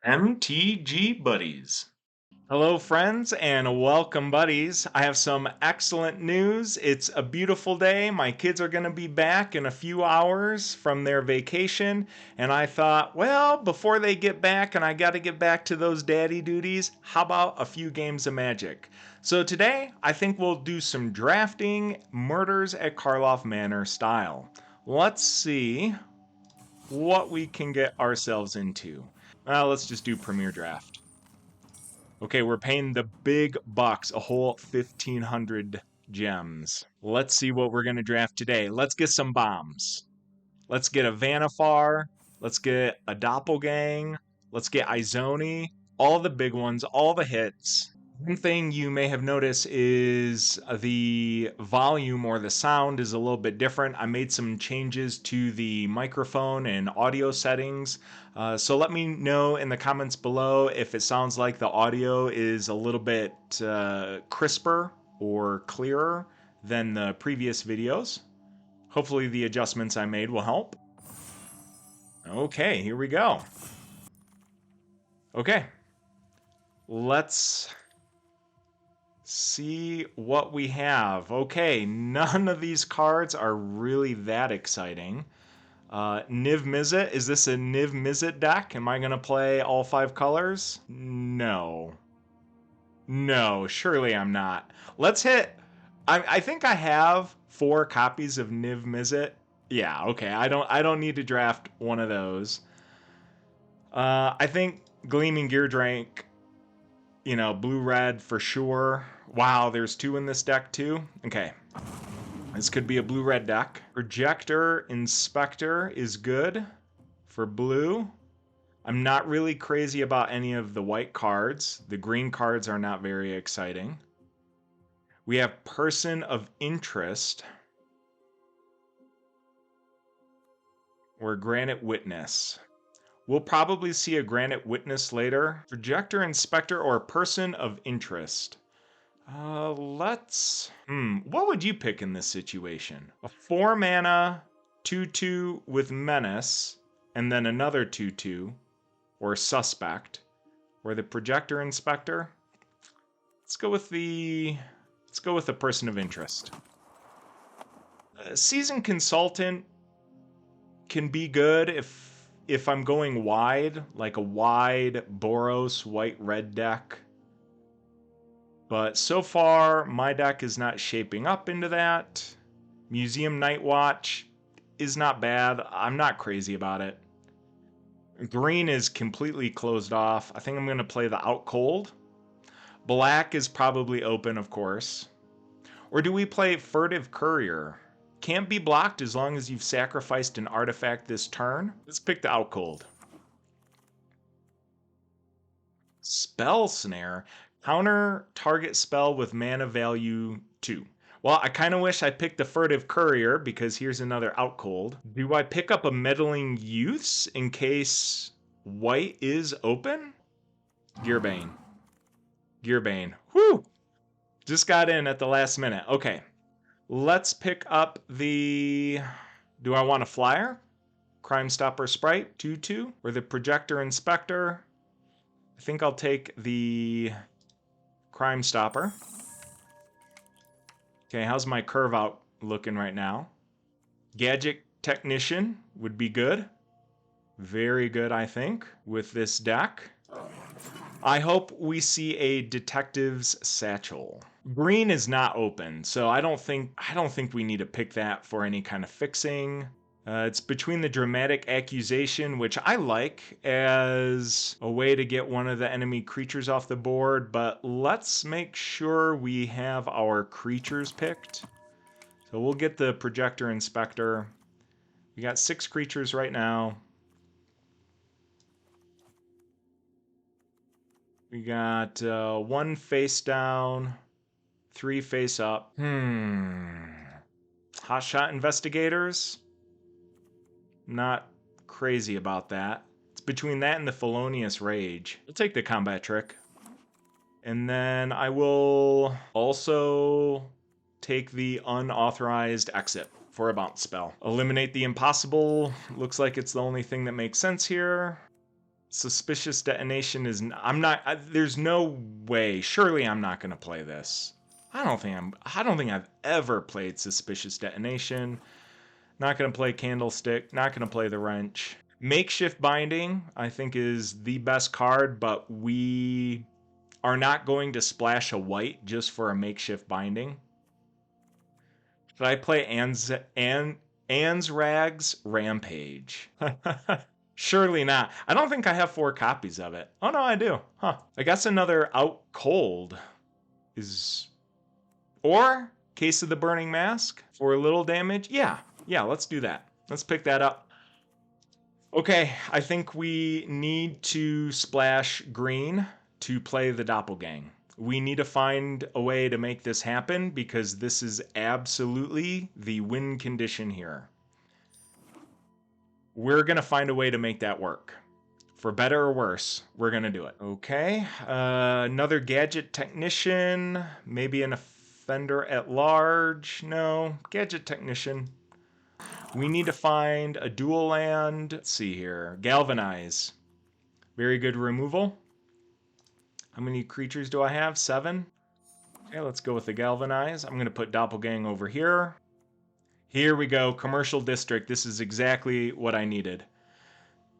MTG Buddies. Hello, friends, and welcome, buddies. I have some excellent news. It's a beautiful day. My kids are going to be back in a few hours from their vacation, and I thought, well, before they get back and I got to get back to those daddy duties, how about a few games of Magic? So today, I think we'll do some drafting, Murders at Karloff Manor style. Let's see what we can get ourselves into. Let's just do Premier Draft. Okay, we're paying the big bucks, a whole 1,500 gems. Let's see what we're going to draft today. Let's get some bombs. Let's get a Vanifar. Let's get a Doppelgang. Let's get Izoni. All the big ones, all the hits. One thing you may have noticed is the volume or the sound is a little bit different. I made some changes to the microphone and audio settings. So let me know in the comments below if it sounds like the audio is a little bit crisper or clearer than the previous videos. Hopefully the adjustments I made will help. Okay, here we go. Okay, let's see what we have. Okay, none of these cards are really that exciting. Niv Mizzet, is this a Niv Mizzet deck? Am I going to play all 5 colors? No. No, surely I'm not. Let's hit... I think I have 4 copies of Niv Mizzet. Yeah, okay, I don't need to draft one of those. I think Gleaming Gear Drink, you know, blue-red for sure. Wow, there's 2 in this deck too? Okay. This could be a blue-red deck. Projector Inspector is good for blue. I'm not really crazy about any of the white cards. The green cards are not very exciting. We have Person of Interest or Granite Witness. We'll probably see a Granite Witness later. Projector Inspector or Person of Interest. What would you pick in this situation? A 4 mana 2/2 with Menace, and then another 2/2, or Suspect, or the Projector Inspector. Let's go with the Person of Interest. Seasoned Consultant can be good if I'm going wide, like a wide Boros white-red deck. But so far, my deck is not shaping up into that. Museum Night Watch is not bad. I'm not crazy about it. Green is completely closed off. I think I'm going to play the Out Cold. Black is probably open, of course. Or do we play Furtive Courier? Can't be blocked as long as you've sacrificed an artifact this turn. Let's pick the Out Cold. Spell Snare. Counter target spell with mana value 2. Well, I kind of wish I picked the Furtive Courier because here's another Out Cold. Do I pick up a Meddling Youths in case white is open? Gearbane. Gearbane. Whew! Just got in at the last minute. Okay. Let's pick up the... Do I want a flyer? Crime Stopper Sprite, 2/2, or the Projector Inspector. I think I'll take the Crime Stopper. Okay, how's my curve out looking right now? Gadget Technician would be good. Very good, I think, with this deck. I hope we see a Detective's Satchel. Green is not open, so I don't think we need to pick that for any kind of fixing. It's between the Dramatic Accusation, which I like as a way to get one of the enemy creatures off the board, but let's make sure we have our creatures picked. So we'll get the Projector Inspector. We got 6 creatures right now. We got 1 face down, 3 face up. Hotshot Investigators. Not crazy about that. It's between that and the Felonious Rage. I'll take the Combat Trick. And then I will also take the Unauthorized Exit for a bounce spell. Eliminate the Impossible. Looks like it's the only thing that makes sense here. Suspicious detonation is. I'm not. There's no way. Surely I'm not going to play this. I don't think I've ever played suspicious detonation. Not going to play candlestick. Not going to play the wrench. Makeshift binding, I think, is the best card, but we are not going to splash a white just for a makeshift binding. Should I play Ansrag's Rampage? Surely not. I don't think I have 4 copies of it. Oh no, I do. Huh. I guess another Out Cold is... Or Case of the Burning Mask for a little damage. Yeah, let's do that. Let's pick that up. Okay, I think we need to splash green to play the Doppelgang. We need to find a way to make this happen because this is absolutely the win condition here. We're going to find a way to make that work. For better or worse, we're going to do it. Okay, another Gadget Technician, maybe an Offender at Large. No, Gadget Technician. We need to find a dual land. Let's see here. Galvanize. Very good removal. How many creatures do I have? 7. Okay, let's go with the Galvanize. I'm going to put Doppelgang over here. Here we go. Commercial District. This is exactly what I needed.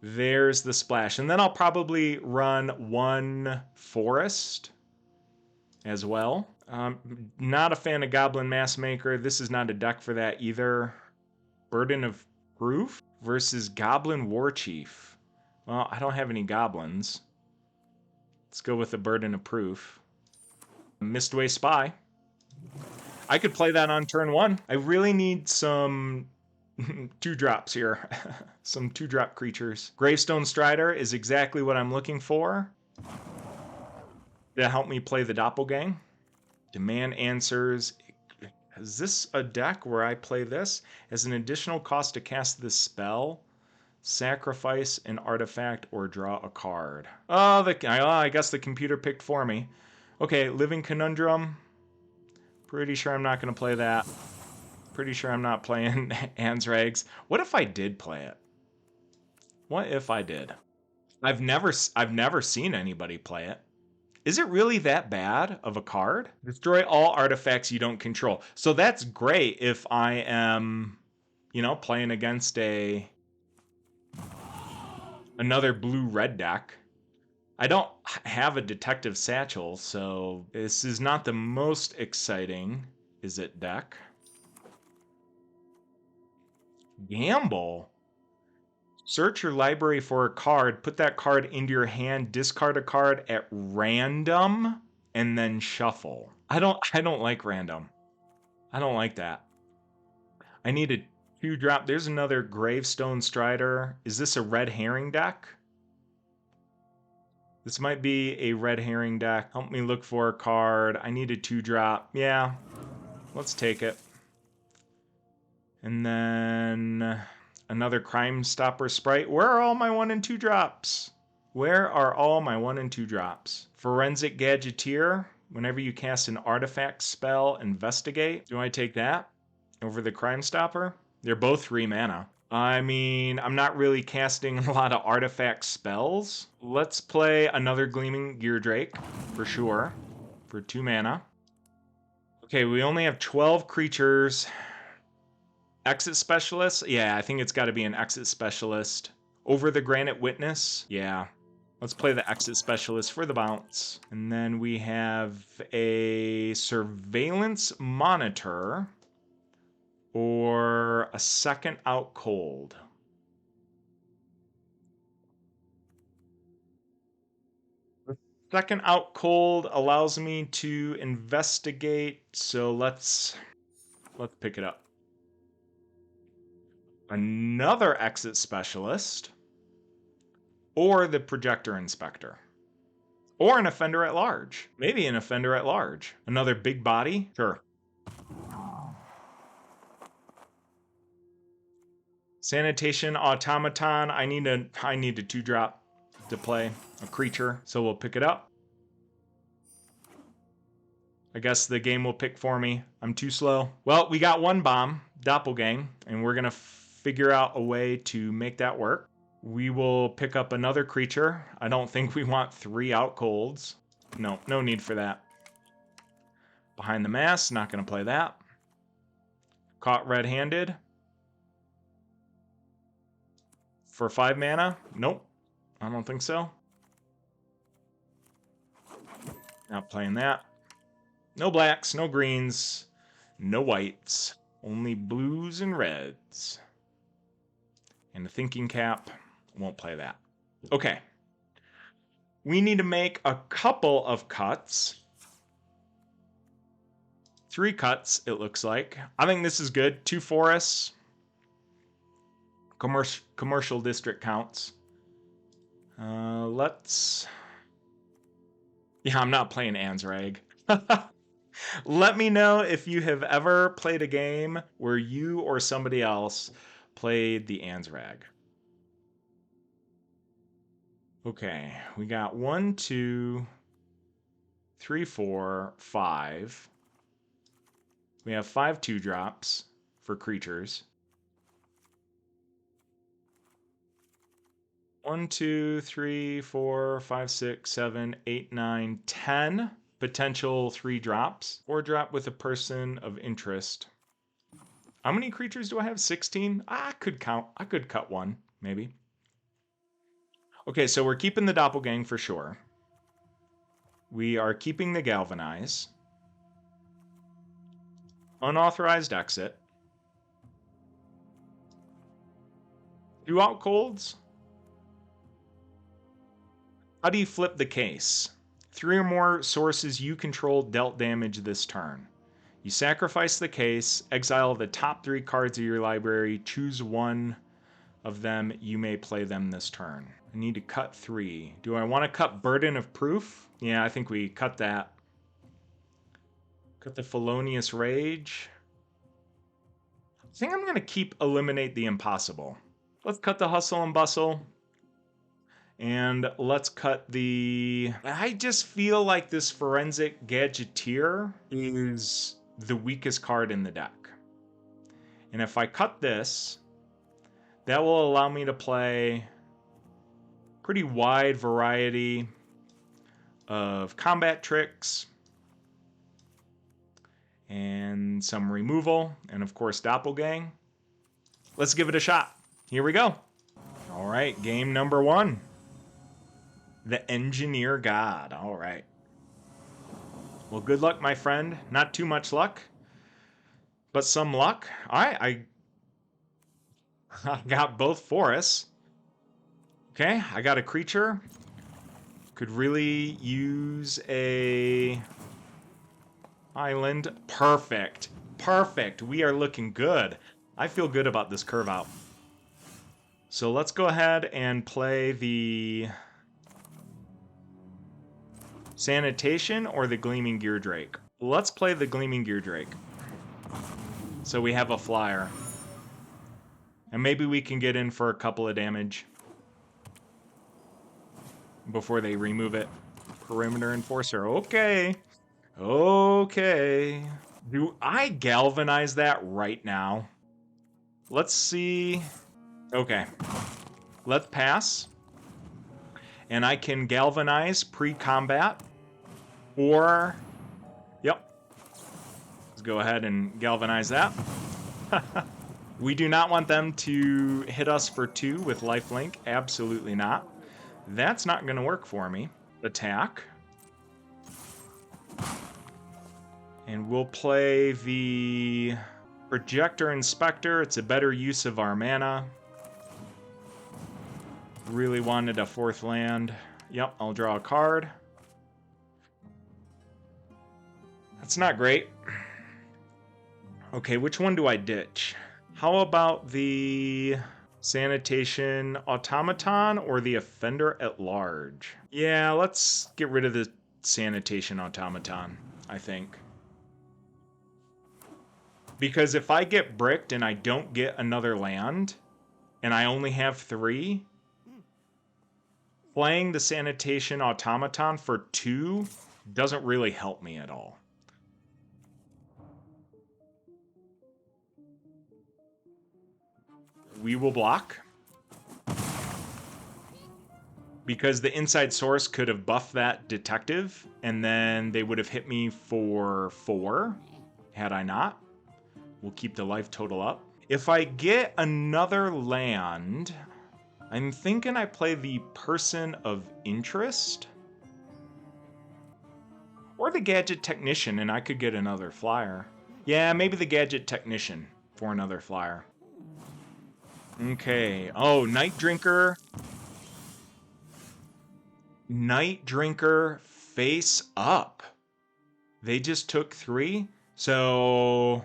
There's the splash. And then I'll probably run 1 Forest as well. Not a fan of Goblin Massmaker. This is not a deck for that either. Burden of Proof versus Goblin Warchief. Well, I don't have any goblins. Let's go with the Burden of Proof. Mistway Spy. I could play that on turn 1. I really need some 2-drops here. Some 2-drop creatures. Gravestone Strider is exactly what I'm looking for to help me play the Doppelgang. Demand Answers. Is this a deck where I play this? As an additional cost to cast this spell, sacrifice an artifact or draw a card. Oh, I guess the computer picked for me. Okay, Living Conundrum. Pretty sure I'm not going to play that. Pretty sure I'm not playing Ansrags. What if I did play it? What if I did? I've never seen anybody play it. Is it really that bad of a card? Destroy all artifacts you don't control. So that's great if I am, playing against another blue-red deck. I don't have a Detective Satchel, so this is not the most exciting, is it, deck? Gamble. Search your library for a card, put that card into your hand, discard a card at random, and then shuffle. I don't like random. I don't like that. I need a 2-drop. There's another Gravestone Strider. Is this a red herring deck? This might be a red herring deck. Help me look for a card. I need a 2-drop. Yeah, let's take it. And then another Crime Stopper Sprite. Where are all my 1 and 2 drops? Where are all my 1 and 2 drops? Forensic Gadgeteer. Whenever you cast an artifact spell, investigate. Do I take that over the Crime Stopper? They're both 3 mana. I mean, I'm not really casting a lot of artifact spells. Let's play another Gleaming Geardrake, for sure, for 2 mana. Okay, we only have 12 creatures. Exit Specialist? Yeah, I think it's got to be an Exit Specialist. Over the Granite Witness? Yeah. Let's play the Exit Specialist for the bounce. And then we have a Surveillance Monitor or a second Out Cold. The second Out Cold allows me to investigate, so let's pick it up. Another Exit Specialist, or the Projector Inspector, or an Offender at Large. Maybe an Offender at Large. Another big body? Sure. Sanitation Automaton. I need a 2-drop to play a creature, so we'll pick it up. I guess the game will pick for me. I'm too slow. Well, we got 1 bomb, Doppelgang, and we're gonna figure out a way to make that work. We will pick up another creature. I don't think we want 3 out colds. No, no need for that. Behind the Mask, not going to play that. Caught red-handed. For 5 mana? Nope. I don't think so. Not playing that. No blacks, no greens, no whites. Only blues and reds. And a thinking cap. Won't play that. Okay. We need to make a couple of cuts. 3 cuts, it looks like. I think this is good. 2 forests. Commercial district counts. Let's... Yeah, I'm not playing Anzrag. Let me know if you have ever played a game where you or somebody else played the Anzrag. Okay, we got 1, 2, 3, 4, 5. We have 5 2-drops for creatures. 1, 2, 3, 4, 5, 6, 7, 8, 9, 10 potential 3-drops. 4-drop with a person of interest. How many creatures do I have? 16? I could count. I could cut 1, maybe. Okay, so we're keeping the Doppelgang for sure. We are keeping the Galvanize. Unauthorized exit. 2 out colds. How do you flip the case? 3 or more sources you control dealt damage this turn. You sacrifice the case, exile the top 3 cards of your library, choose one of them, you may play them this turn. I need to cut 3. Do I want to cut Burden of Proof? Yeah, I think we cut that. Cut the Felonious Rage. I think I'm going to keep Eliminate the Impossible. Let's cut the Hustle and Bustle. And let's cut the... I just feel like this Forensic Gadgeteer is the weakest card in the deck. And if I cut this, that will allow me to play pretty wide variety of combat tricks and some removal, and of course Doppelgang. Let's give it a shot. Here we go. All right, game number 1. The Engineer God. All right. Well, good luck, my friend. Not too much luck, but some luck. All right, I got both forests. Okay, I got a creature. Could really use a island. Perfect. Perfect. We are looking good. I feel good about this curve out. So let's go ahead and play the Sanitation or the Gleaming Gear Drake. Let's play the Gleaming Gear Drake. So we have a flyer. And maybe we can get in for a couple of damage before they remove it. Perimeter Enforcer. Okay. Okay. Do I galvanize that right now? Let's see. Okay. Let's pass. And I can galvanize pre-combat. Or... Yep. Let's go ahead and galvanize that. We do not want them to hit us for 2 with lifelink. Absolutely not. That's not going to work for me. Attack. And we'll play the Projector Inspector. It's a better use of our mana. Really wanted a 4th land. Yep, I'll draw a card. That's not great. Okay, which one do I ditch? How about the Sanitation Automaton or the Offender at Large? Yeah, let's get rid of the Sanitation Automaton, I think. Because if I get bricked and I don't get another land, and I only have 3, playing the Sanitation Automaton for 2 doesn't really help me at all. We will block. because the inside source could have buffed that detective, and then they would have hit me for 4, had I not. We'll keep the life total up. If I get another land, I'm thinking I play the Person of Interest. Or the Gadget Technician, and I could get another flyer. Yeah, maybe the Gadget Technician for another flyer. Okay. Oh, Night Drinker. Night Drinker face up. They just took 3. So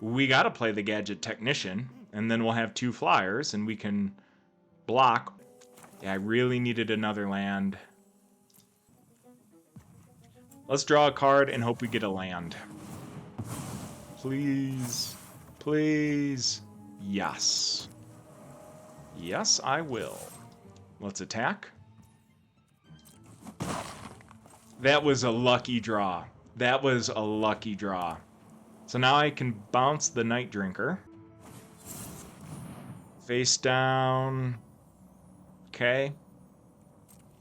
we got to play the Gadget Technician, and then we'll have 2 flyers, and we can block. Yeah, I really needed another land. Let's draw a card and hope we get a land. Please. Please. Yes. Yes, I will. Let's attack. That was a lucky draw. That was a lucky draw. So now I can bounce the Night Drinker. Face down. Okay.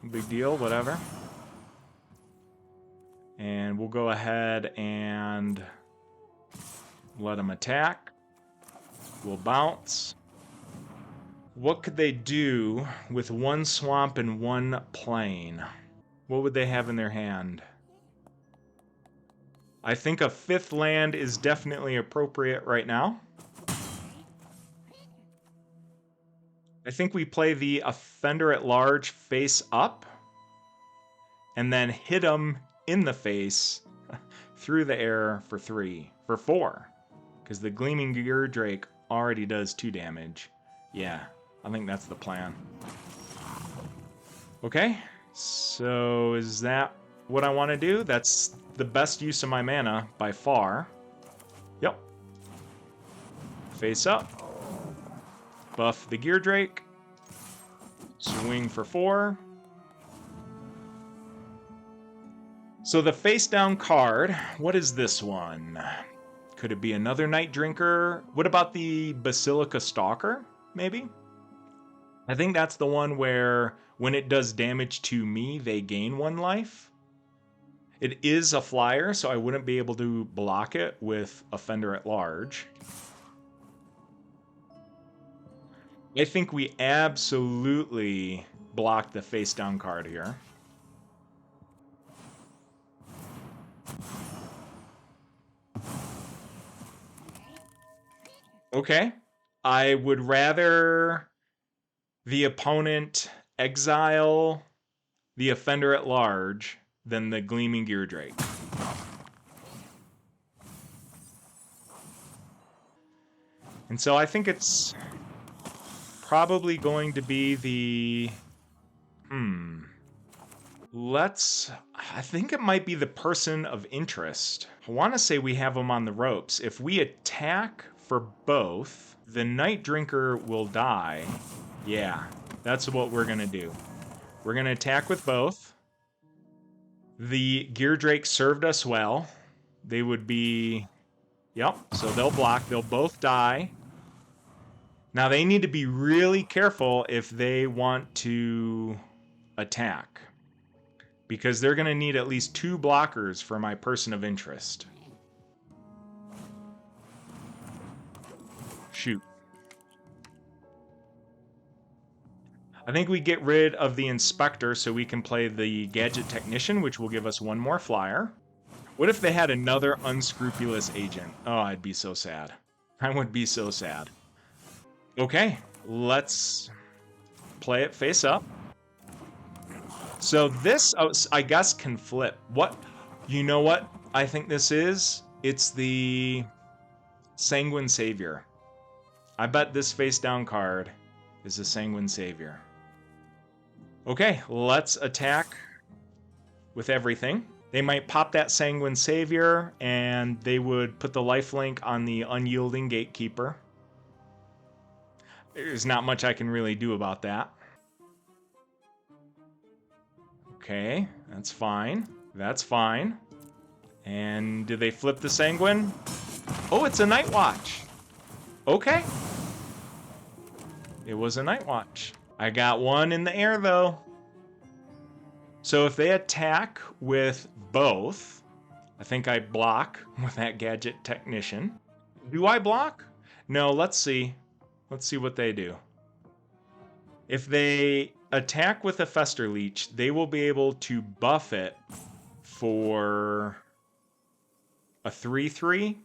No big deal, whatever. And we'll go ahead and let him attack. We'll bounce. What could they do with 1 swamp and 1 plain? What would they have in their hand? I think a 5th land is definitely appropriate right now. I think we play the Offender at Large face up, and then hit him in the face through the air for 4. Because the Gleaming Gear Drake already does 2 damage. Yeah, I think that's the plan. Okay, so is that what I want to do? That's the best use of my mana by far. Yep. Face up. Buff the Gear Drake. Swing for 4. So the face down card, what is this one? Could it be another Night Drinker? What about the Basilica Stalker, maybe? I think that's the one where when it does damage to me, they gain 1 life. It is a flyer, so I wouldn't be able to block it with Offender at Large. I think we absolutely blocked the face down card here. Okay. I would rather the opponent exile the Offender at Large than the Gleaming Gear Drake. And so I think it's probably going to be the... I think it might be the Person of Interest. I want to say we have them on the ropes. If we attack for both, the Night Drinker will die. Yeah, that's what we're going to do. We're going to attack with both. The Gear Drake served us well. They would be... Yep, so they'll block. They'll both die. Now, they need to be really careful if they want to attack, because they're going to need at least 2 blockers for my Person of Interest. Shoot. I think we get rid of the Inspector so we can play the Gadget Technician, which will give us 1 more flyer. What if they had another unscrupulous agent? Oh, I'd be so sad. I would be so sad. Okay, let's play it face up. So this, I guess, can flip. What? You know what I think this is? It's the Sanguine Savior. I bet this face down card is a Sanguine Savior. Okay, let's attack with everything. They might pop that Sanguine Savior, and they would put the lifelink on the Unyielding Gatekeeper. There's not much I can really do about that. Okay, that's fine. That's fine. And do they flip the Sanguine? Oh, it's a Night Watch. Okay. It was a Night Watch. I got 1 in the air, though. So if they attack with both, I think I block with that Gadget Technician. Do I block? No, let's see. Let's see what they do. If they attack with a Fester Leech, they will be able to buff it for a 3/3.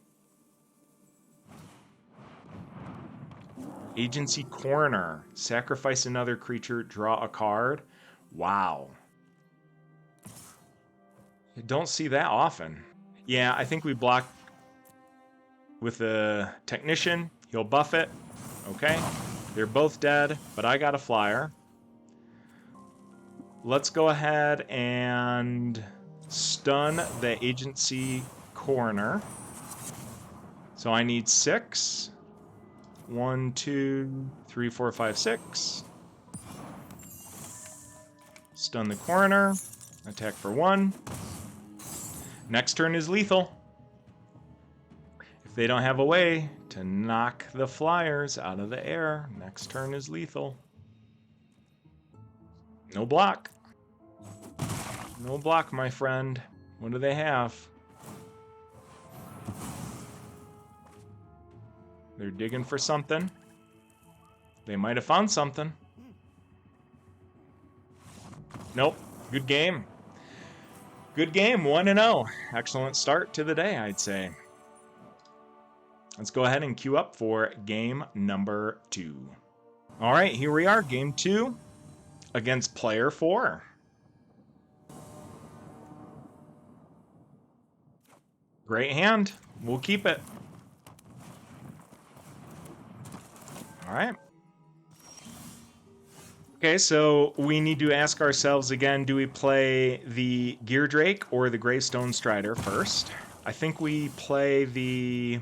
Agency Corner. Sacrifice another creature, draw a card. Wow. I don't see that often. Yeah, I think we block with the Technician. He'll buff it. Okay. They're both dead, but I got a flyer. Let's go ahead and stun the Agency Corner. So I need 6. 1, 2, 3, 4, 5, 6. Stun the Coroner. Attack for 1. Next turn is lethal. If they don't have a way to knock the flyers out of the air, next turn is lethal. No block. No block, my friend. What do they have? They're digging for something. They might have found something. Nope. Good game. Good game. 1-0. Excellent start to the day, I'd say. Let's go ahead and queue up for game number 2. All right, here we are. Game 2 against player 4. Great hand. We'll keep it. All right. Okay, so we need to ask ourselves again, do we play the Gear Drake or the Gravestone Strider first? I think we play the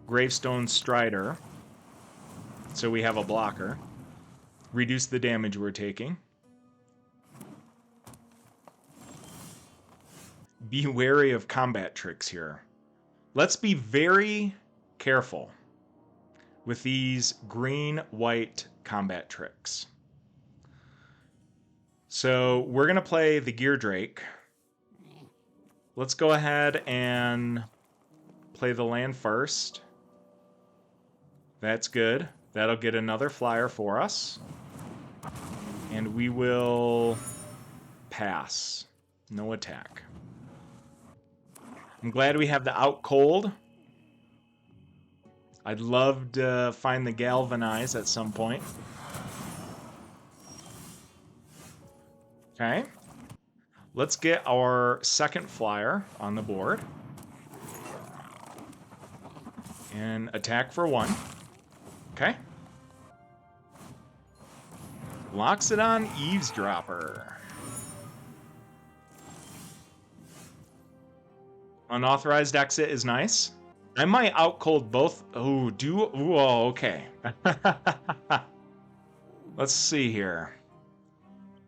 Gravestone Strider, so we have a blocker. Reduce the damage we're taking. Be wary of combat tricks here. Let's be very careful with these green-white combat tricks. So we're going to play the Gear Drake. Let's go ahead and play the land first. That's good. That'll get another flyer for us. And we will pass. No attack. I'm glad we have the out cold. I'd love to find the Galvanize at some point. Okay. Let's get our second flyer on the board. And attack for 1. Okay. Locks it on Eavesdropper. Unauthorized exit is nice. I might outcold both. Oh, okay. Let's see here.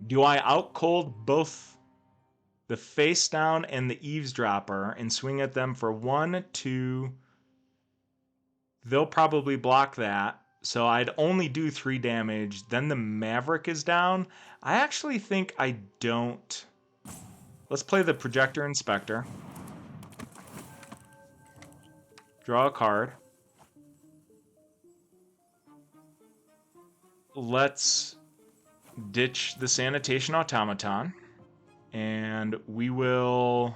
Do I outcold both the face down and the Eavesdropper and swing at them for 1, 2? They'll probably block that. So I'd only do 3 damage. Then the Maverick is down. I actually think I don't. Let's play the Projector Inspector. Draw a card. Let's ditch the Sanitation Automaton. And we will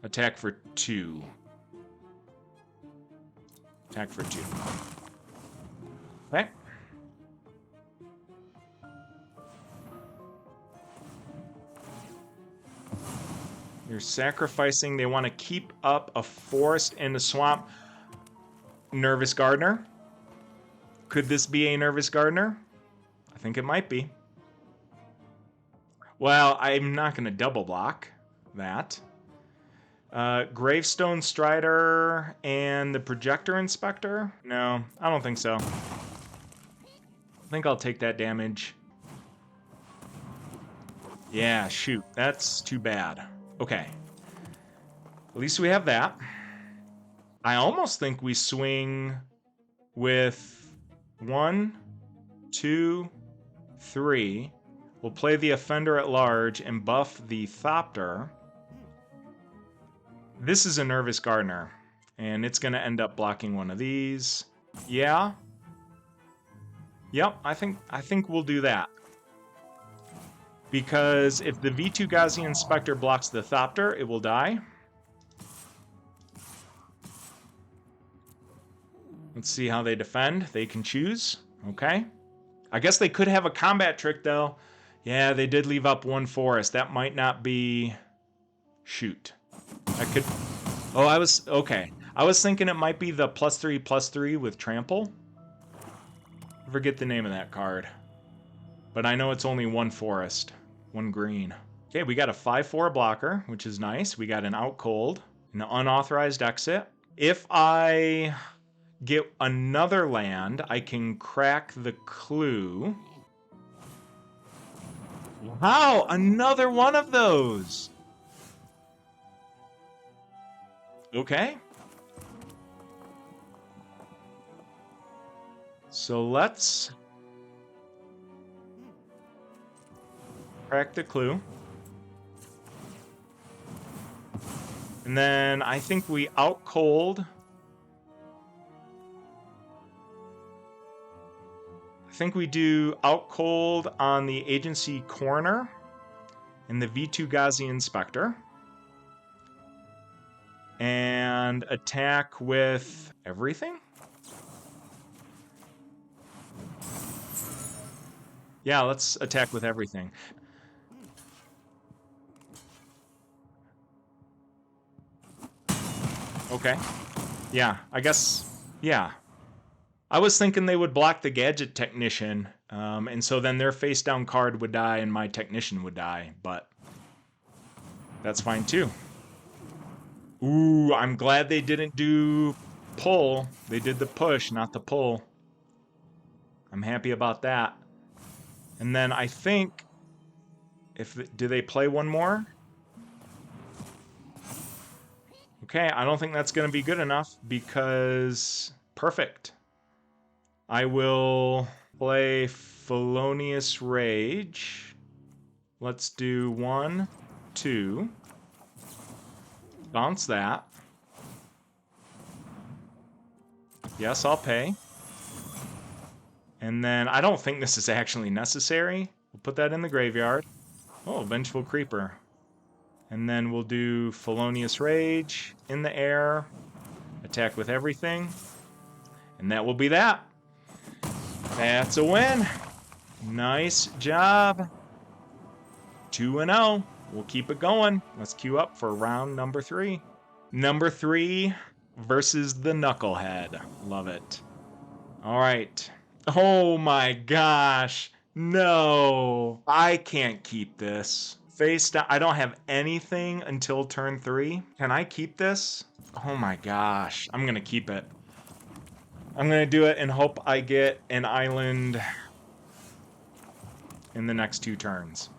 attack for 2. Attack for 2. Okay. You're sacrificing. They want to keep up a forest and a swamp. Nervous Gardener. Could this be a Nervous Gardener? I think it might be. Well, I'm not going to double block that. Gravestone Strider and the Projector Inspector? No, I don't think so. I think I'll take that damage. Yeah, shoot. That's too bad. Okay. At least we have that. I almost think we swing with 1, 2, 3. We'll play the Offender at Large and buff the Thopter. This is a Nervous Gardener, and it's going to end up blocking one of these. Yeah. Yep, I think we'll do that. Because if the V2 Ghazi Inspector blocks the Thopter, it will die. Let's see how they defend. They can choose. Okay. I guess they could have a combat trick, though. Yeah, they did leave up one forest. That might not be... Shoot. I could... Oh, I was... Okay. I was thinking it might be the +3/+3 with Trample. I forget the name of that card. But I know it's only one forest. One green. Okay, we got a 5/4 blocker, which is nice. We got an Out Cold, an Unauthorized Exit. If I get another land, I can crack the Clue. Wow, another one of those! Okay. So let's crack the Clue. And then I think we Out Cold. I think we do Out Cold on the Agency Coroner and the V2 Ghazi Inspector. And attack with everything? Yeah, let's attack with everything. Okay. Yeah, I guess, yeah. I was thinking they would block the Gadget Technician, and so then their face-down card would die and my Technician would die, but that's fine too. Ooh, I'm glad they didn't do pull. They did the push, not the pull. I'm happy about that. And then I think, do they play one more? Okay, I don't think that's going to be good enough because... Perfect. I will play Felonious Rage. Let's do 1, 2. Bounce that. Yes, I'll pay. And then I don't think this is actually necessary. We'll put that in the graveyard. Oh, Vengeful Creeper. And then we'll do Felonious Rage in the air. Attack with everything. And that will be that. That's a win. Nice job. 2-0. We'll keep it going. Let's queue up for round number 3. Number 3 versus the Knucklehead. Love it. All right. Oh my gosh. No. I can't keep this. Face down. I don't have anything until turn 3. Can I keep this? Oh my gosh. I'm going to keep it. I'm going to do it and hope I get an island in the next 2 turns.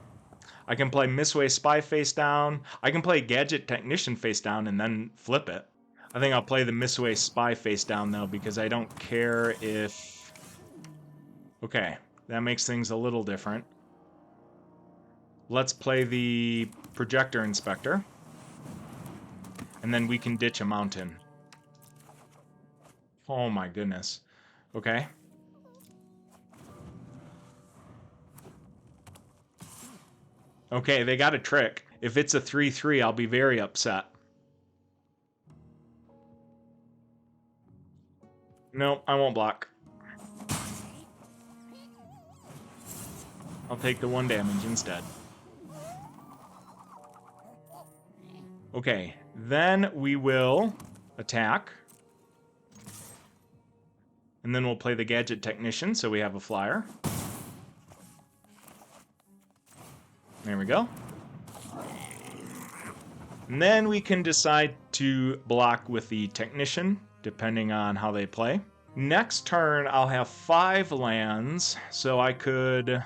I can play Mistway Spy face down. I can play Gadget Technician face down and then flip it. I think I'll play the Mistway Spy face down, though, because I don't care if... Okay, that makes things a little different. Let's play the Projector Inspector. And then we can ditch a mountain. Oh my goodness. Okay. Okay, they got a trick. If it's a 3/3, I'll be very upset. No, I won't block. I'll take the 1 damage instead. Okay, then we will attack. And then we'll play the Gadget Technician, so we have a flyer. There we go. And then we can decide to block with the Technician, depending on how they play. Next turn, I'll have 5 lands, so I could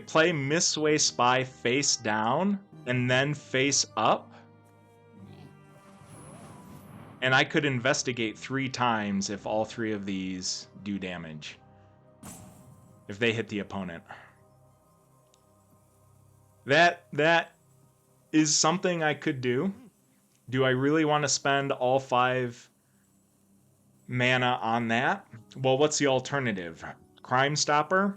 play Mistway Spy face down, and then face up. And I could investigate 3 times if all 3 of these do damage. If they hit the opponent. That is something I could do. Do I really want to spend all 5 mana on that? Well, what's the alternative? Crime Stopper?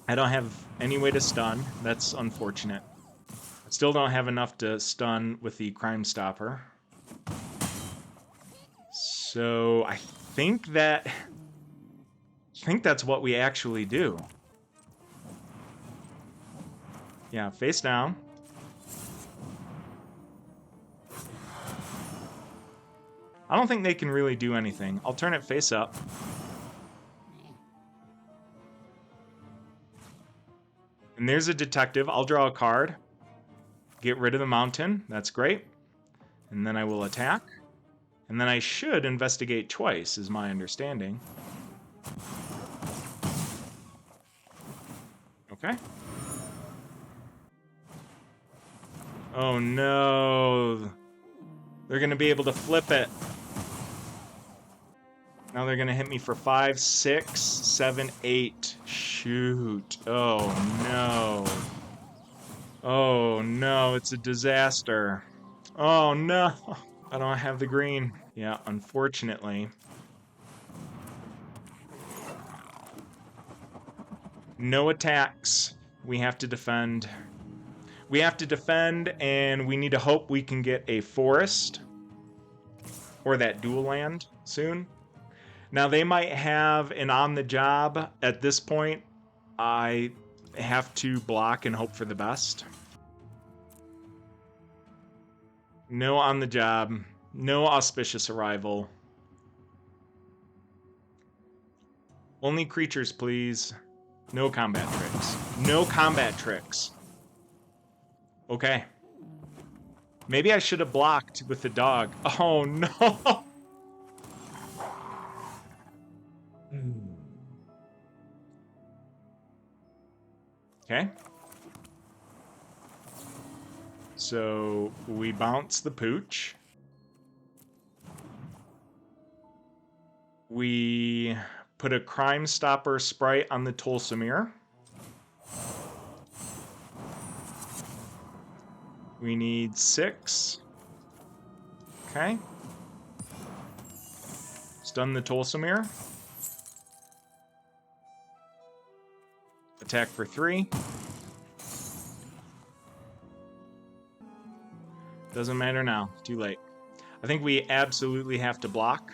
I don't have any way to stun. That's unfortunate. I still don't have enough to stun with the Crime Stopper. So I think that's what we actually do. Yeah, face down. I don't think they can really do anything. I'll turn it face up. And there's a detective. I'll draw a card. Get rid of the mountain. That's great. And then I will attack. And then I should investigate twice, is my understanding. Okay. Oh no. They're going to be able to flip it. Now they're going to hit me for 5, 6, 7, 8. Shoot. Oh no. Oh no, it's a disaster. Oh no. I don't have the green. Yeah, unfortunately. No attacks. We have to defend. We have to defend, and we need to hope we can get a forest or that dual land soon. Now, they might have an on-the-job. At this point, I have to block and hope for the best. No on-the-job. No auspicious arrival. Only creatures, please. No combat tricks. No combat tricks. Okay. Maybe I should have blocked with the dog. Oh, no. Okay. So we bounce the pooch. We put a Crime Stopper sprite on the Tulsimir. We need 6. Okay. Stun the Tulsimir. Attack for 3. Doesn't matter now. Too late. I think we absolutely have to block.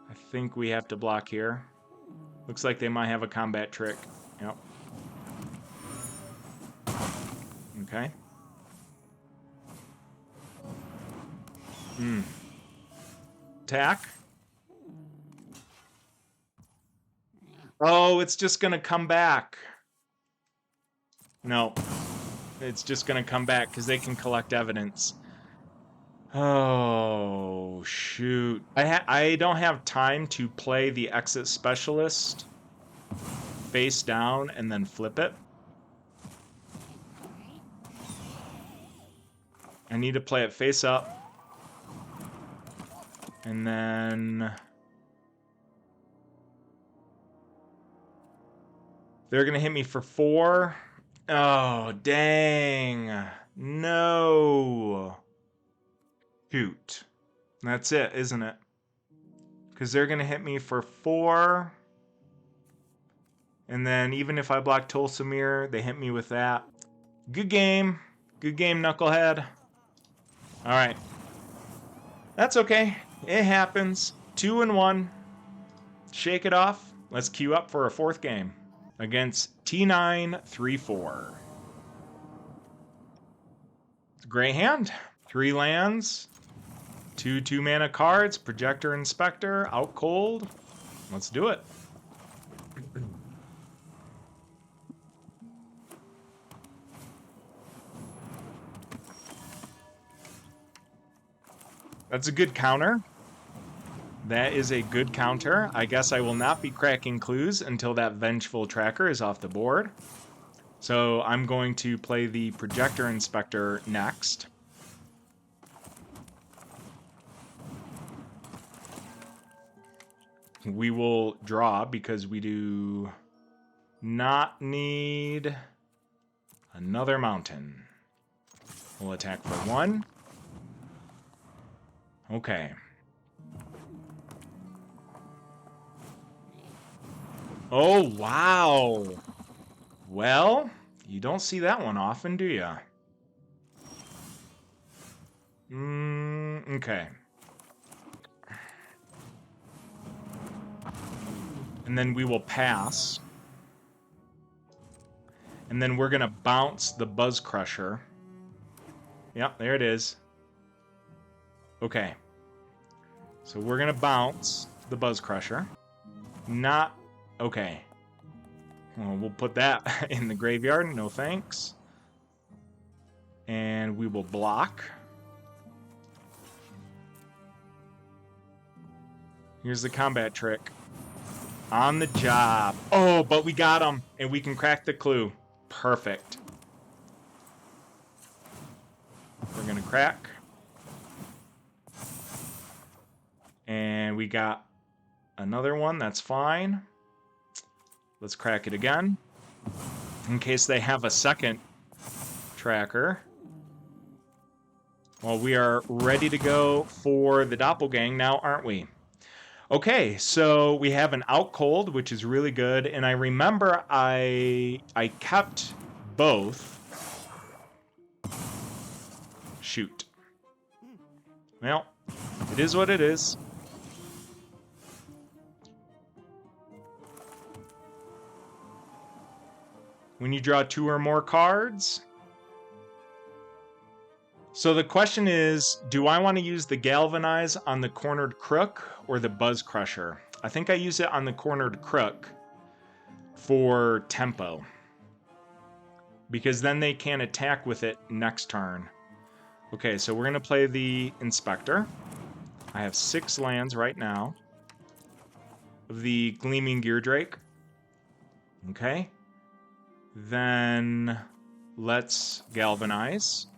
I think we have to block here. Looks like they might have a combat trick. Yep. Okay. Attack. Oh, it's just gonna come back. No. It's just gonna come back because they can collect evidence. Oh, shoot. I don't have time to play the Exit Specialist face down and then flip it. I need to play it face up. And then they're going to hit me for 4. Oh, dang. No. Shoot. That's it, isn't it? Because they're going to hit me for 4. And then even if I block Tulsimir, they hit me with that. Good game. Good game, Knucklehead. All right. That's okay. It happens. 2-1. Shake it off. Let's queue up for a 4th game against T934. Great hand. 3 lands. 2 2-mana cards. Projector Inspector. Out cold. Let's do it. That's a good counter. That is a good counter. I guess I will not be cracking clues until that Vengeful Tracker is off the board. So I'm going to play the Projector Inspector next. we will draw because we do not need another mountain. We'll attack for 1. Okay. Oh, wow. Well, you don't see that one often, do you? Okay. And then we will pass. And then we're going to bounce the Buzz Crusher. Yep, there it is. Okay. So we're going to bounce the Buzz Crusher. Not... Okay. Well, we'll put that in the graveyard. No thanks. And we will block. Here's the combat trick. On the job. Oh, but we got him. And we can crack the clue. Perfect. We're going to crack. And we got another one. That's fine. Let's crack it again. In case they have a second tracker. Well, we are ready to go for the doppelgang now, aren't we? Okay, so we have an out cold, which is really good. And I remember I kept both. Shoot. Well, it is what it is. When you draw 2 or more cards. So the question is, do I want to use the Galvanize on the Cornered Crook or the Buzz Crusher? I think I use it on the Cornered Crook for tempo. Because then they can attack with it next turn. Okay, so we're going to play the Inspector. I have 6 lands right now. Of the Gleaming Geardrake. Okay. Then let's Galvanize.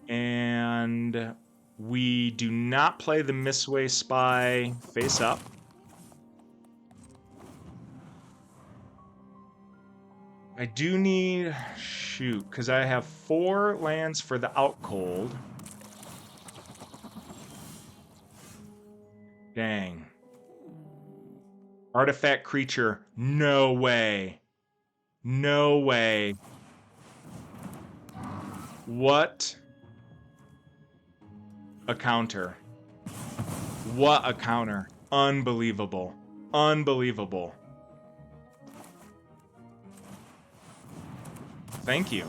And we do not play the Mistway Spy face up. I do need... Shoot, because I have 4 lands for the out cold. Dang. Artifact creature. No way. No way. What a counter. What a counter. Unbelievable. Unbelievable. Thank you.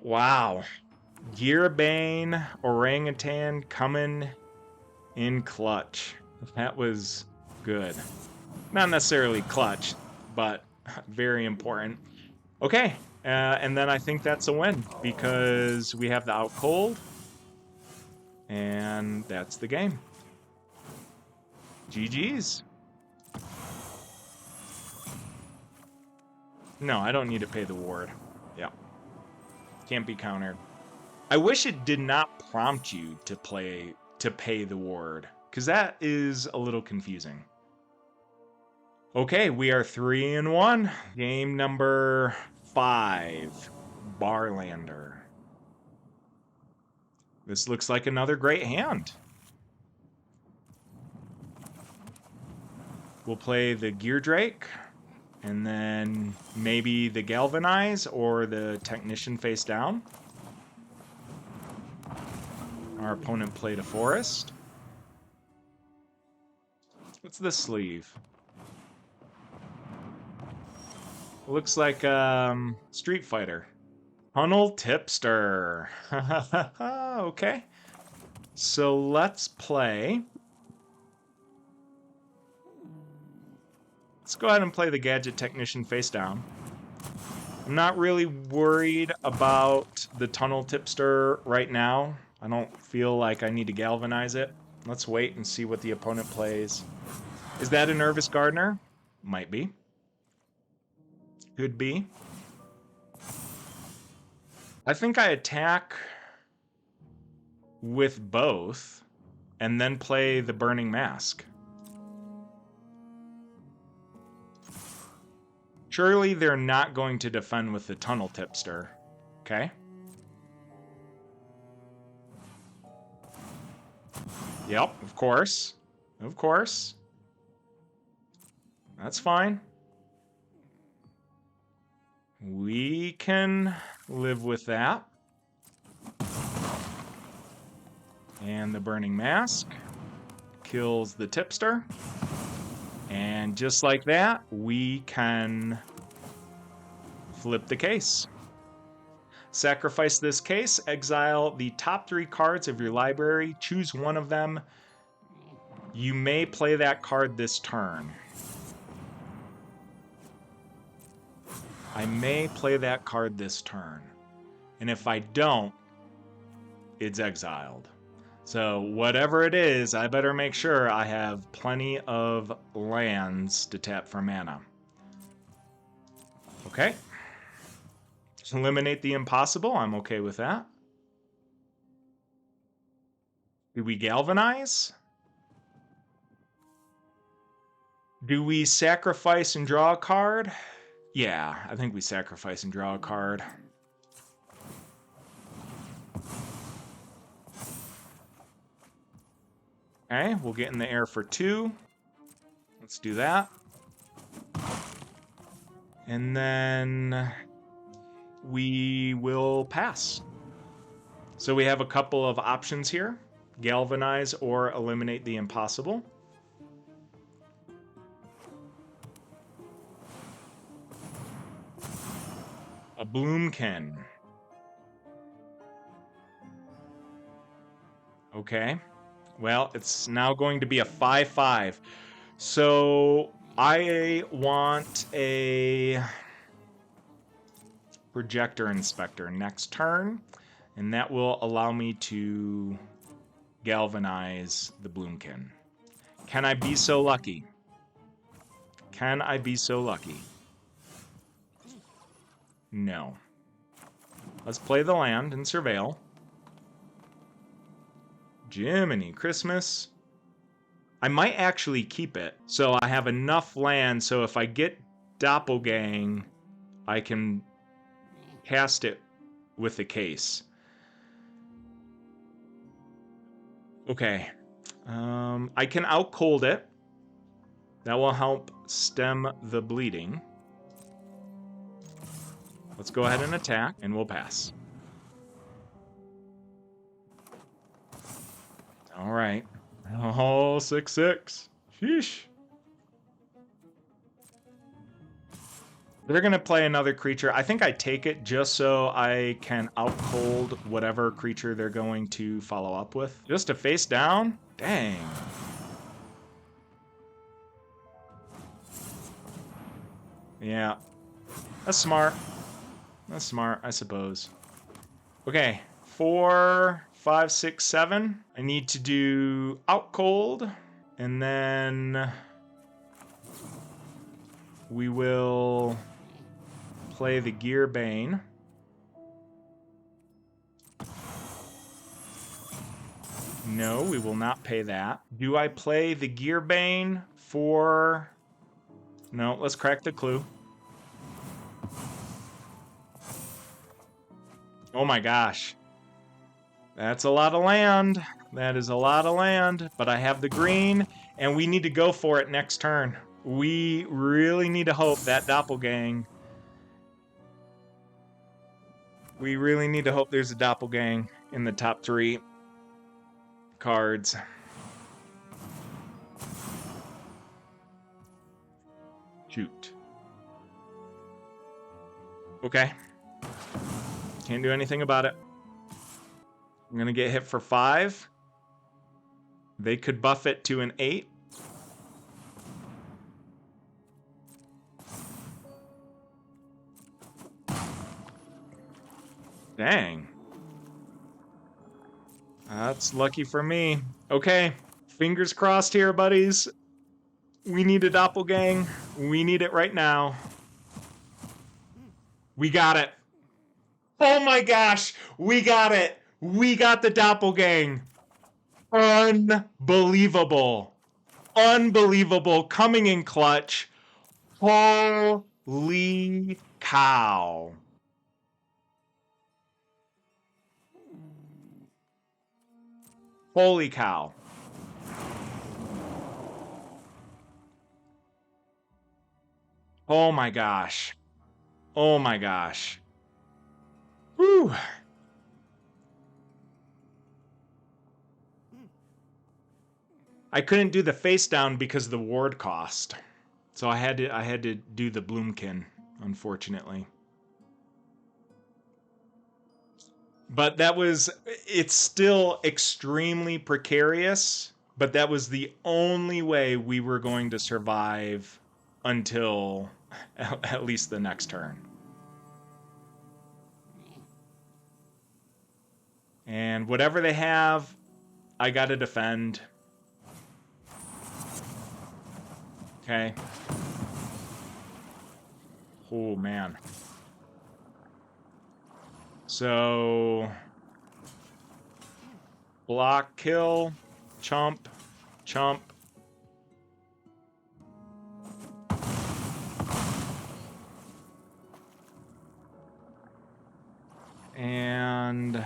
Wow. Gearbane Orangutan coming in clutch. That was good. Not necessarily clutch, but very important. Okay, and then I think that's a win because we have the out cold, and that's the game. GG's. No, I don't need to pay the ward. Yeah. Can't be countered. I wish it did not prompt you to pay the ward, because that is a little confusing. Okay, we are 3-1. Game number 5, Barlander. This looks like another great hand. We'll play the Geardrake, and then maybe the Galvanize or the Technician face down. Our opponent played a Forest. What's this sleeve? Looks like Street Fighter. Tunnel Tipster. Okay. So let's play. Let's go ahead and play the Gadget Technician face down. I'm not really worried about the Tunnel Tipster right now. I don't feel like I need to galvanize it. Let's wait and see what the opponent plays. Is that a Nervous Gardener? Might be. Could be. I think I attack with both and then play the Burning Mask. Surely they're not going to defend with the Tunnel Tipster. Okay. Yep, of course. Of course. That's fine. We can live with that. And the Burning Mask kills the Tipster. And just like that, we can flip the case. Sacrifice this case, exile the top 3 cards of your library, choose one of them. You may play that card this turn. I may play that card this turn. And if I don't, it's exiled. So whatever it is, I better make sure I have plenty of lands to tap for mana. Okay. Just eliminate the impossible. I'm okay with that. Do we galvanize? Do we sacrifice and draw a card? Yeah, I think we sacrifice and draw a card. Okay, we'll get in the air for 2. Let's do that. And then we will pass. So we have a couple of options here. Galvanize or eliminate the impossible. A Bloomkin. Okay. Well, it's now going to be a 5/5. So I want a Projector Inspector next turn, and that will allow me to galvanize the Bloomkin. Can I be so lucky? Can I be so lucky? No. Let's play the land and surveil. Jiminy Christmas. I might actually keep it, so I have enough land, so if I get Doppelgang, I can cast it with the case. Okay. I can out-cold it. That will help stem the bleeding. Let's go ahead and attack, and we'll pass. All right. Oh, 6/6. Sheesh. They're going to play another creature. I think I take it just so I can out-cold whatever creature they're going to follow up with. Just a face down? Dang. Yeah. That's smart. That's smart, I suppose. Okay. 4, 5, 6, 7. I need to do out-cold. And then we will play the Gearbane. No, we will not pay that. Do I play the Gearbane for... No, let's crack the clue. Oh my gosh. That's a lot of land. That is a lot of land. But I have the green, and we need to go for it next turn. We really need to hope that Doppelgang... We really need to hope there's a Doppelgang in the top 3 cards. Shoot. Okay. Can't do anything about it. I'm going to get hit for 5. They could buff it to an 8. Dang. That's lucky for me. Okay. Fingers crossed here, buddies. We need a Doppelgang. We need it right now. We got it. Oh my gosh, we got it. We got the doppelgang. Unbelievable. Unbelievable. Coming in clutch. Holy cow. Holy cow. Oh my gosh. Oh my gosh. Whew. I couldn't do the face down because of the ward cost. So I had to do the Bloomkin, unfortunately. But it's still extremely precarious, but that was the only way we were going to survive until at least the next turn. And whatever they have, I got to defend. Okay. Oh, man. So, block, kill, chump, chump. And,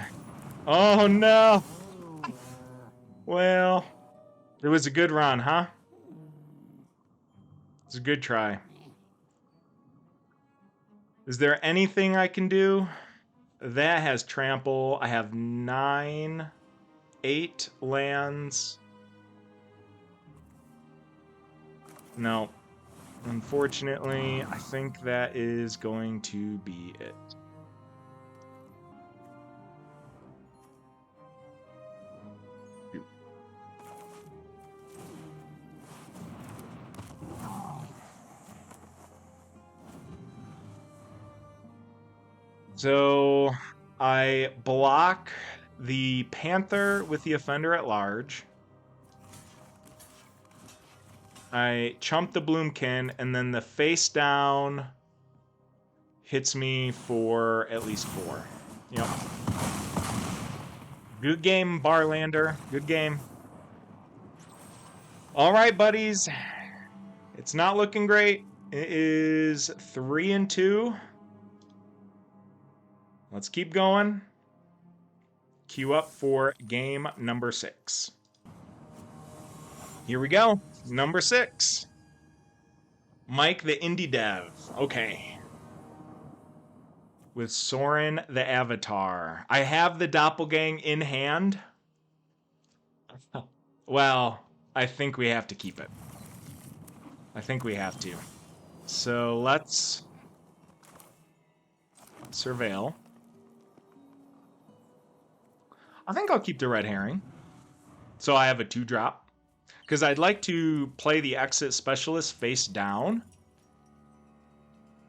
oh no! Well, it was a good run, huh? It's a good try. Is there anything I can do? That has trample. I have 9, 8 lands. No. Unfortunately, I think that is going to be it. So I block the Panther with the Offender at Large. I chump the Bloomkin, and then the face down hits me for at least 4. Yep. Good game, Barlander. Good game. All right, buddies. It's not looking great. It is 3-2. Let's keep going. Queue up for game number 6. Here we go. Number 6. Mike the Indie Dev. Okay. With Soren the Avatar. I have the Doppelgang in hand. Well, I think we have to keep it. I think we have to. So let's surveil. I think I'll keep the red herring. So I have a 2-drop. Because I'd like to play the Exit Specialist face down.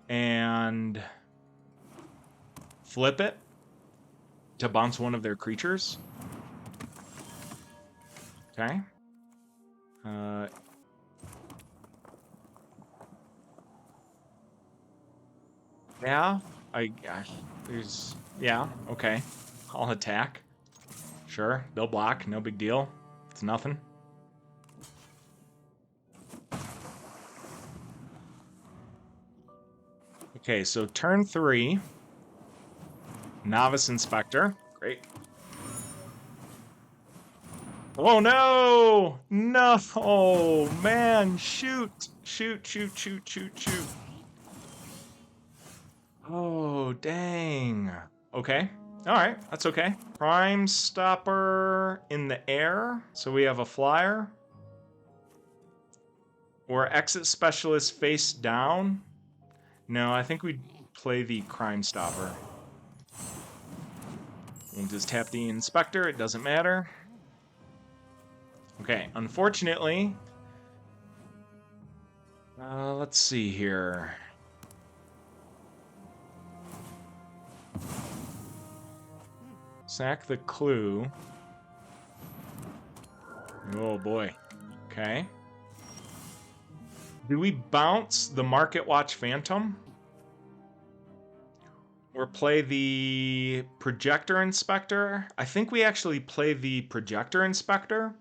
And flip it to bounce one of their creatures. Okay. Yeah, yeah, okay. I'll attack. Sure, they'll block, no big deal. It's nothing. Okay, so turn 3. Novice Inspector. Great. Oh no! No! Oh man, shoot! Shoot, shoot, shoot, shoot, shoot. Oh, dang. Okay. Alright, that's okay. Crime Stopper in the air. So we have a flyer. Or Exit Specialist face down. No, I think we'd play the Crime Stopper. We'll just tap the Inspector, it doesn't matter. Okay, unfortunately... let's see here. Sack the clue. Oh boy. Okay. Do we bounce the Market Watch Phantom? or play the Projector Inspector. I think we actually play the Projector Inspector,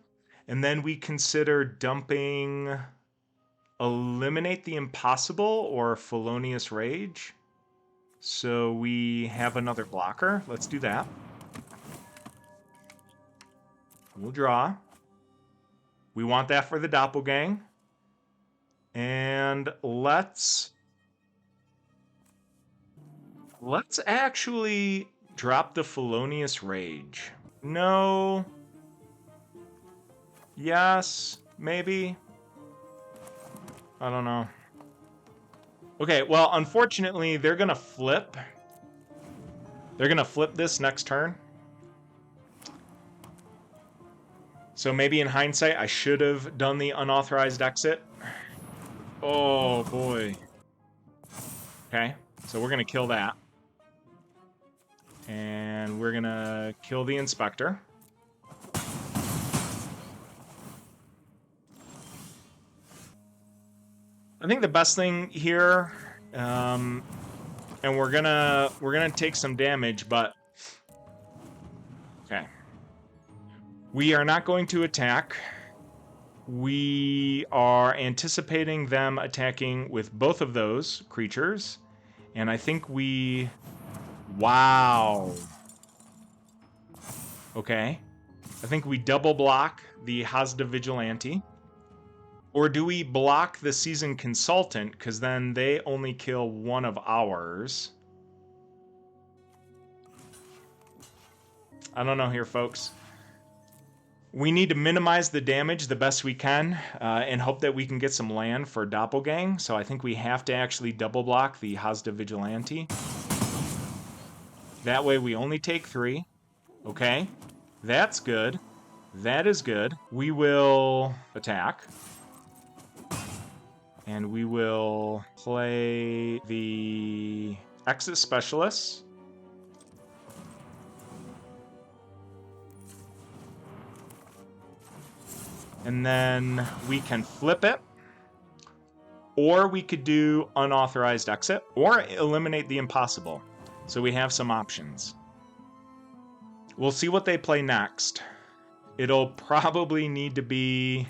and then we consider dumping Eliminate the Impossible or Felonious Rage. So we have another blocker. Let's do that. We'll draw. We want that for the Doppelgang. And let's actually drop the Felonious Rage. No. Yes. Maybe. I don't know. Okay, well, unfortunately, they're going to flip. They're going to flip this next turn. So maybe in hindsight, I should have done the unauthorized exit. Oh, boy. Okay, so we're going to kill that. And we're going to kill the Inspector. I think the best thing here, and we're gonna take some damage, but okay. We are not going to attack. We are anticipating them attacking with both of those creatures, and I think we... Wow. Okay. I think we double block the Hazda Vigilante. Or do we block the Seasoned Consultant, because then they only kill one of ours? I don't know here, folks. We need to minimize the damage the best we can and hope that we can get some land for Doppelgang. So I think we have to actually double block the Hazda Vigilante. That way we only take 3. Okay, that's good. That is good. We will attack. And we will play the Exit Specialists. And then we can flip it. Or we could do Unauthorized Exit. Or Eliminate the Impossible. So we have some options. We'll see what they play next. It'll probably need to be...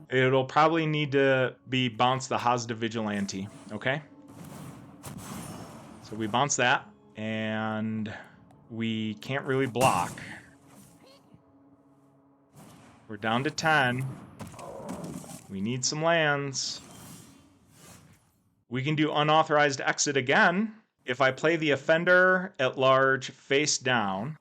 It'll probably need to be bounce the Hazda Vigilante, okay? So we bounce that, and we can't really block. We're down to 10. We need some lands. We can do Unauthorized Exit again. If I play the Offender at large face down,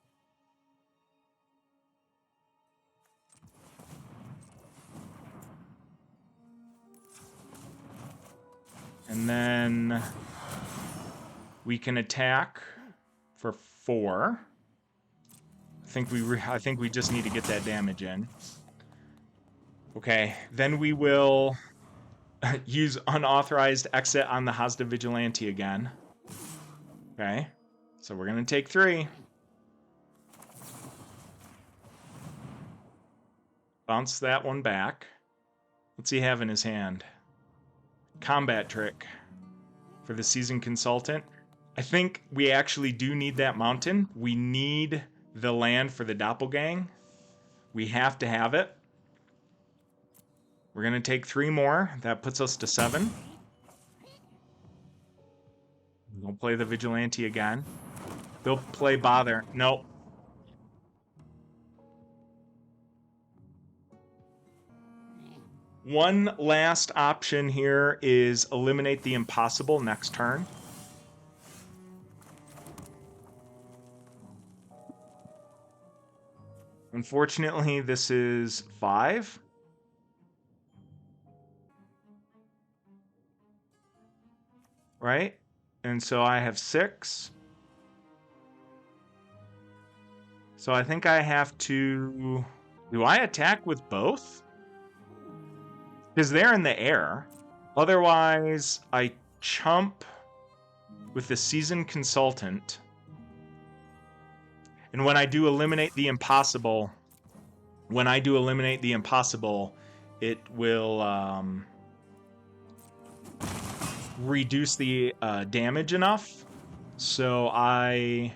and then we can attack for 4. I think we just need to get that damage in. Okay, then we will use Unauthorized Exit on the Hazda Vigilante again. Okay, so we're going to take 3. Bounce that one back. What's he have in his hand? Combat Trick for the Seasoned Consultant. I think we actually do need that mountain. We need the land for the Doppelgang. We have to have it. We're going to take 3 more. That puts us to 7. We'll play the Vigilante again. They'll play Bother. Nope. One last option here is Eliminate the Impossible next turn. Unfortunately, this is 5. Right? And so I have 6. So I think I have to... Do I attack with both? Because they're in the air. Otherwise, I chump with the Seasoned Consultant. And when I do Eliminate the Impossible, it will... reduce the damage enough. So I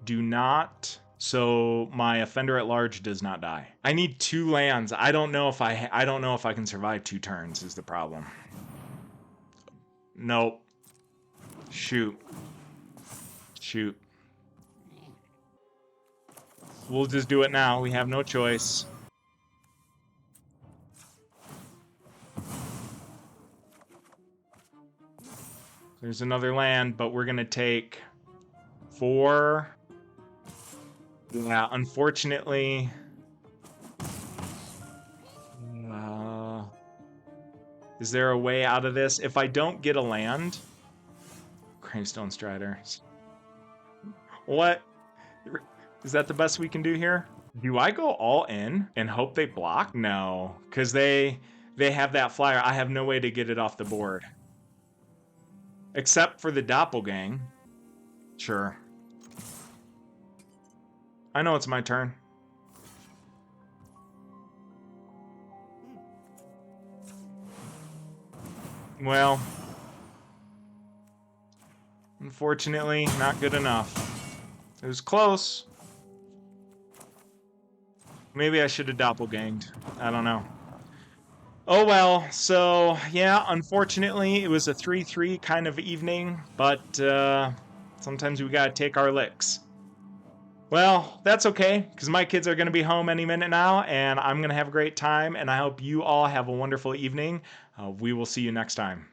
do not. So my offender at large does not die. I need 2 lands. I don't know if I can survive 2 turns is the problem. Nope. Shoot. Shoot. We'll just do it now. We have no choice. There's another land, but we're gonna take 4. Yeah, unfortunately. Is there a way out of this? If I don't get a land... Gravestone Strider. What? Is that the best we can do here? Do I go all in and hope they block? No, because they have that flyer. I have no way to get it off the board. Except for the Doppelgang. Sure. I know it's my turn. Well, unfortunately, not good enough. It was close. Maybe I should have doppelganged. I don't know. Oh well, so yeah, unfortunately, it was a 3-3 kind of evening, but sometimes we gotta take our licks. Well, that's okay, because my kids are going to be home any minute now, and I'm going to have a great time, and I hope you all have a wonderful evening. We will see you next time.